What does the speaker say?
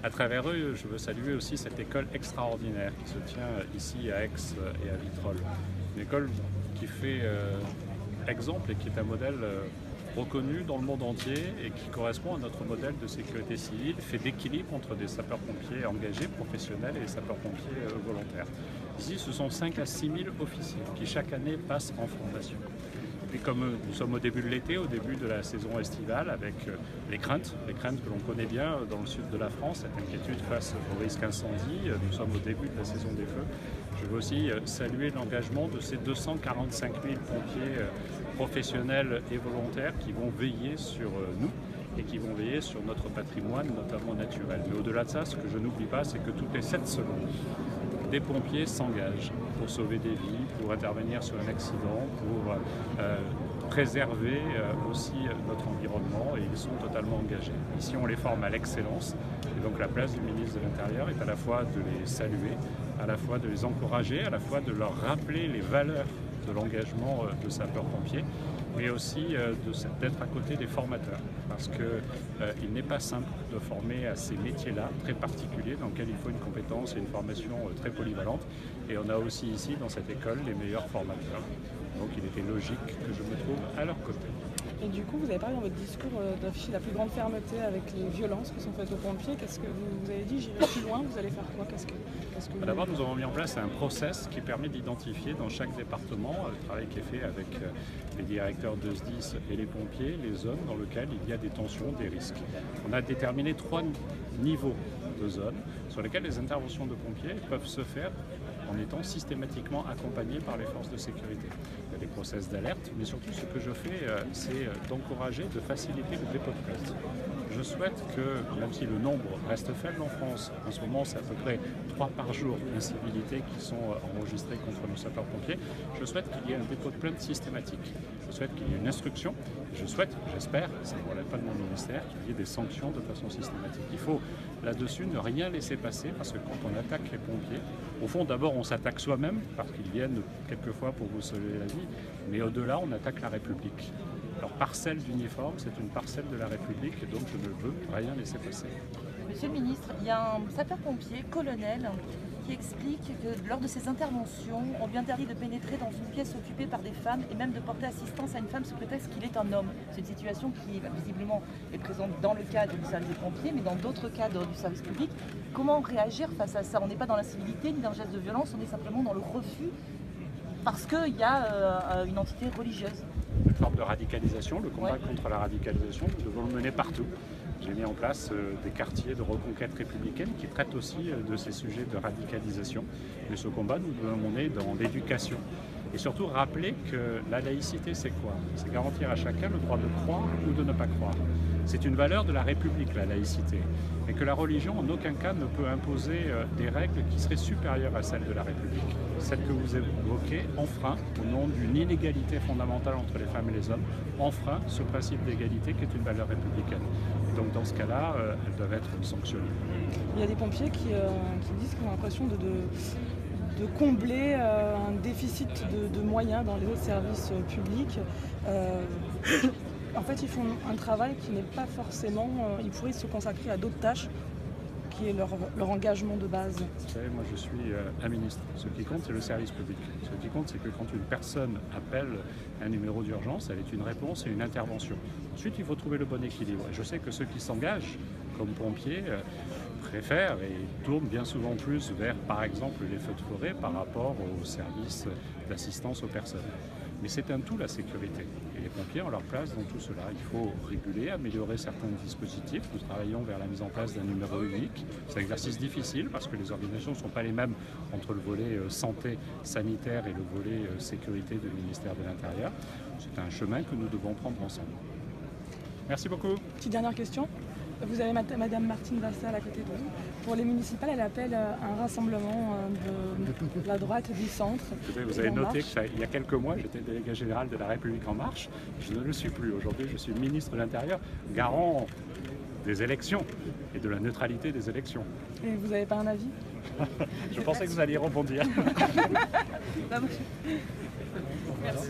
À travers eux, je veux saluer aussi cette école extraordinaire qui se tient ici à Aix et à Vitrolles. Une école qui fait exemple et qui est un modèle reconnu dans le monde entier et qui correspond à notre modèle de sécurité civile, fait d'équilibre entre des sapeurs-pompiers engagés, professionnels et des sapeurs-pompiers volontaires. Ici, ce sont 5 à 6 000 officiers qui chaque année passent en formation. Et comme nous sommes au début de l'été, au début de la saison estivale, avec les craintes que l'on connaît bien dans le sud de la France, cette inquiétude face au risque incendie, nous sommes au début de la saison des feux. Je veux aussi saluer l'engagement de ces 245 000 pompiers professionnels et volontaires qui vont veiller sur nous et qui vont veiller sur notre patrimoine, notamment naturel. Mais au-delà de ça, ce que je n'oublie pas, c'est que toutes les 7 secondes, des pompiers s'engagent pour sauver des vies, pour intervenir sur un accident, pour préserver aussi notre environnement, et ils sont totalement engagés. Ici, on les forme à l'excellence, et donc la place du ministre de l'Intérieur est à la fois de les saluer, à la fois de les encourager, à la fois de leur rappeler les valeurs de l'engagement de sapeurs-pompiers, mais aussi d'être à côté des formateurs, parce qu'il n'est pas simple de former à ces métiers-là très particuliers dans lesquels il faut une compétence et une formation très polyvalente, et on a aussi ici dans cette école les meilleurs formateurs. Donc il était logique que je me trouve à leur côté. Et du coup, vous avez parlé dans votre discours d'afficher la plus grande fermeté avec les violences qui sont faites aux pompiers. Qu'est-ce que vous avez dit? J'irai plus loin, vous allez faire quoi? D'abord, nous avons mis en place un process qui permet d'identifier dans chaque département, le travail qui est fait avec les directeurs de SDIS et les pompiers, les zones dans lesquelles il y a des tensions, des risques. On a déterminé 3 niveaux de zones sur lesquels les interventions de pompiers peuvent se faire en étant systématiquement accompagnés par les forces de sécurité. Il y a des process d'alerte, mais surtout ce que je fais, c'est d'encourager, de faciliter le dépôt de plainte. Je souhaite que, même si le nombre reste faible en France, en ce moment c'est à peu près 3 par jour d'incivilités qui sont enregistrées contre nos sapeurs-pompiers, je souhaite qu'il y ait un dépôt de plainte systématique. Je souhaite qu'il y ait une instruction, je souhaite, j'espère, ça ne relève pas de mon ministère, qu'il y ait des sanctions de façon systématique. Il faut là-dessus ne rien laisser passer, parce que quand on attaque les pompiers, au fond d'abord on s'attaque soi-même, parce qu'ils viennent quelquefois pour vous sauver la vie, mais au-delà on attaque la République. Leur parcelle d'uniforme, c'est une parcelle de la République, et donc je ne veux rien laisser passer. Monsieur le ministre, il y a un sapeur-pompier, colonel, qui explique que lors de ses interventions, on lui interdit de pénétrer dans une pièce occupée par des femmes et même de porter assistance à une femme sous prétexte qu'il est un homme. C'est une situation qui visiblement est présente dans le cadre du service des pompiers, mais dans d'autres cadres du service public. Comment réagir face à ça? On n'est pas dans l'incivilité ni dans le geste de violence, on est simplement dans le refus parce qu'il y a une entité religieuse. Une forme de radicalisation, le combat contre la radicalisation, nous devons le mener partout. J'ai mis en place des quartiers de reconquête républicaine qui traitent aussi de ces sujets de radicalisation. Mais ce combat, nous devons le mener dans l'éducation. Et surtout rappeler que la laïcité, c'est quoi? C'est garantir à chacun le droit de croire ou de ne pas croire. C'est une valeur de la République, la laïcité. Et que la religion, en aucun cas, ne peut imposer des règles qui seraient supérieures à celles de la République. Celle que vous évoquez enfreint, au nom d'une inégalité fondamentale entre les femmes et les hommes, enfreint ce principe d'égalité qui est une valeur républicaine. Et donc dans ce cas-là, elles doivent être sanctionnées. Il y a des pompiers qui disent qu'ils ont l'impression de combler un déficit de moyens dans les autres services publics. En fait, ils font un travail qui n'est pas forcément... ils pourraient se consacrer à d'autres tâches, qui est leur engagement de base. Vous savez, moi je suis un ministre. Ce qui compte, c'est le service public. Ce qui compte, c'est que quand une personne appelle un numéro d'urgence, elle est une réponse et une intervention. Ensuite, il faut trouver le bon équilibre. Et je sais que ceux qui s'engagent comme pompiers préfèrent et tournent bien souvent plus vers, par exemple, les feux de forêt par rapport aux services d'assistance aux personnes. Mais c'est un tout, la sécurité. Et les pompiers ont leur place dans tout cela. Il faut réguler, améliorer certains dispositifs. Nous travaillons vers la mise en place d'un numéro unique. C'est un exercice difficile parce que les organisations ne sont pas les mêmes entre le volet santé sanitaire et le volet sécurité du ministère de l'Intérieur. C'est un chemin que nous devons prendre ensemble. Merci beaucoup. Petite dernière question. Vous avez Madame Martine Vassal à côté de vous. Pour les municipales, elle appelle un rassemblement de la droite, du centre. Vous avez noté qu'il y a quelques mois, j'étais délégué général de La République En Marche. Je ne le suis plus. Aujourd'hui, je suis ministre de l'Intérieur, garant des élections et de la neutralité des élections. Et vous n'avez pas un avis? Je pensais que vous alliez rebondir. Merci.